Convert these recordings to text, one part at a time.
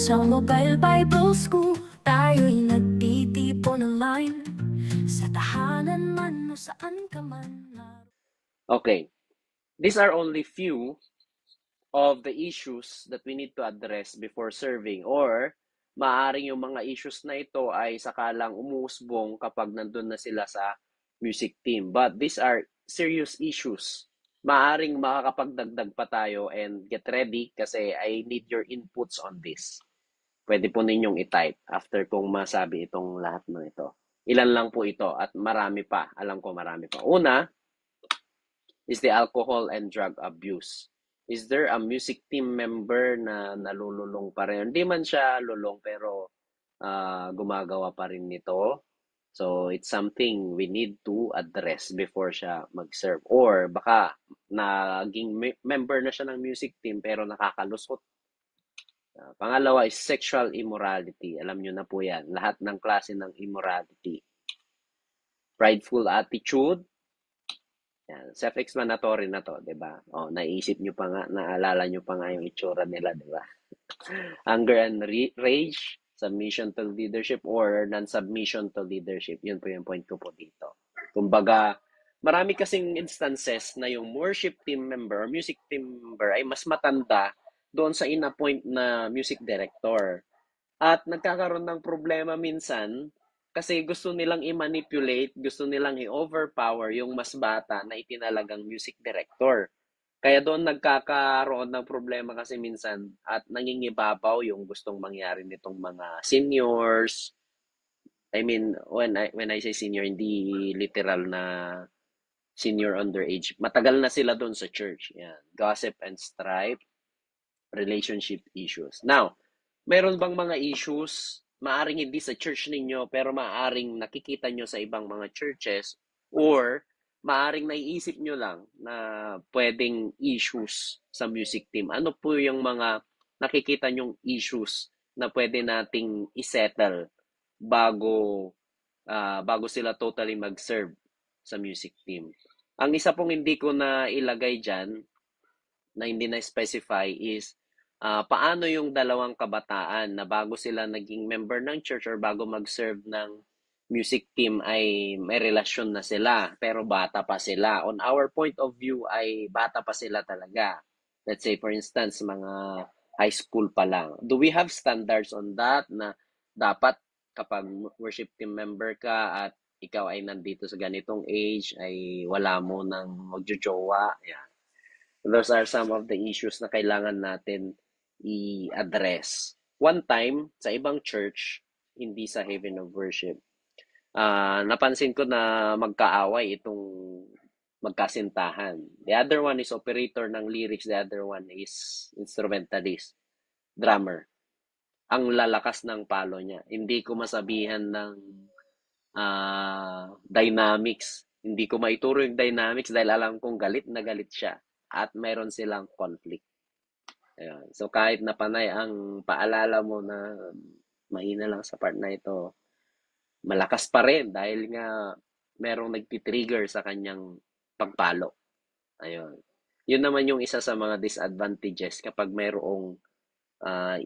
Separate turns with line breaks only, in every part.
Sa Mobile Bible School, tayo'y nagtitipon online. Sa tahanan man o saan ka man.
Okay, these are only few of the issues that we need to address before serving, or maaring yung mga issues na ito ay sakalang umusbong kapag nandun na sila sa music team. But these are serious issues. Maaring makakapagdagdag pa tayo, and get ready kasi I need your inputs on this. Pwede po ninyong i-type after kong masabi itong lahat ng ito. Ilan lang po ito at marami pa. Alam ko marami pa. Una is the alcohol and drug abuse. Is there a music team member na nalululong pa rin? Hindi man siya lulong pero gumagawa pa rin nito. So, it's something we need to address before siya mag-serve. Or baka naging member na siya ng music team pero nakakalusot. Pangalawa is sexual immorality. Alam nyo na po yan. Lahat ng klase ng immorality. Prideful attitude. Yan. Self-explanatory na to, di ba? O, naisip nyo pa nga, naalala nyo pa nga yung itsura nila, di ba? Anger and rage, submission to leadership, or non-submission to leadership. Yun po yung point ko po dito. Kumbaga, marami kasing instances na yung worship team member or music team member ay mas matanda doon sa in-appoint na music director. At nagkakaroon ng problema minsan kasi gusto nilang i-manipulate, gusto nilang i-overpower yung mas bata na itinalagang music director. Kaya doon nagkakaroon ng problema kasi minsan at nangingibabaw yung gustong mangyari nitong mga seniors. I mean, when I say senior, hindi literal na senior underage. Matagal na sila doon sa church. Yan. Gossip and strife, relationship issues. Now, meron bang mga issues maaring hindi sa church ninyo pero maaring nakikita nyo sa ibang mga churches, or maaring naiisip nyo lang na pwedeng issues sa music team? Ano po yung mga nakikita nyong issues na pwede nating isettle bago sila totally mag-serve sa music team? Ang isa pong hindi ko na ilagay dyan na hindi na-specify is paano yung dalawang kabataan na bago sila naging member ng church or bago mag-serve ng music team ay may relasyon na sila pero bata pa sila. On our point of view ay bata pa sila talaga. Let's say for instance mga high school pa lang. Do we have standards on that na dapat kapag worship team member ka at ikaw ay nandito sa ganitong age ay wala mo nang magjojowa? Yeah. Those are some of the issues na kailangan natin i-address. One time, sa ibang church, hindi sa Haven of Worship, napansin ko na magkaaway itong magkasintahan. The other one is operator ng lyrics, the other one is instrumentalist, drummer. Ang lalakas ng palo niya. Hindi ko masabihan ng dynamics. Hindi ko maituro yung dynamics dahil alam kong galit na galit siya. At mayroon silang conflict. Ayan. So kahit na panay ang paalala mo na mahina lang sa part na ito, malakas pa rin dahil nga merong nagtitrigger sa kanyang pagpalo. Ayun. Yun naman yung isa sa mga disadvantages kapag mayroong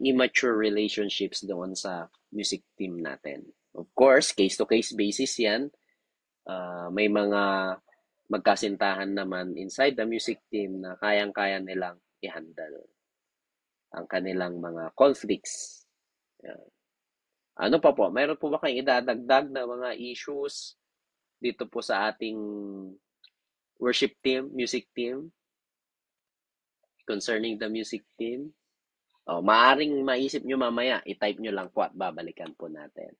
immature relationships doon sa music team natin. Of course, case-to-case basis yan. May mga magkasintahan naman inside the music team na kayang-kaya nilang i-handle ang kanilang mga conflicts. Yan. Ano pa po? Mayroon po ba kayong idadagdag na mga issues dito po sa ating worship team, music team? Concerning the music team? Maaring maisip nyo mamaya, i-type nyo lang po at babalikan po natin.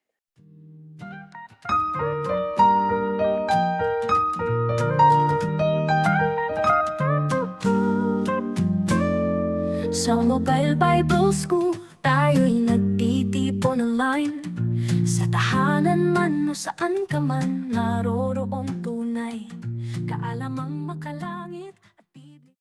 Sa Mobile Bible School, tayo'y nagtitipon online. Sa tahanan man o saan ka man, naroroong tunay kaalamang makalangit.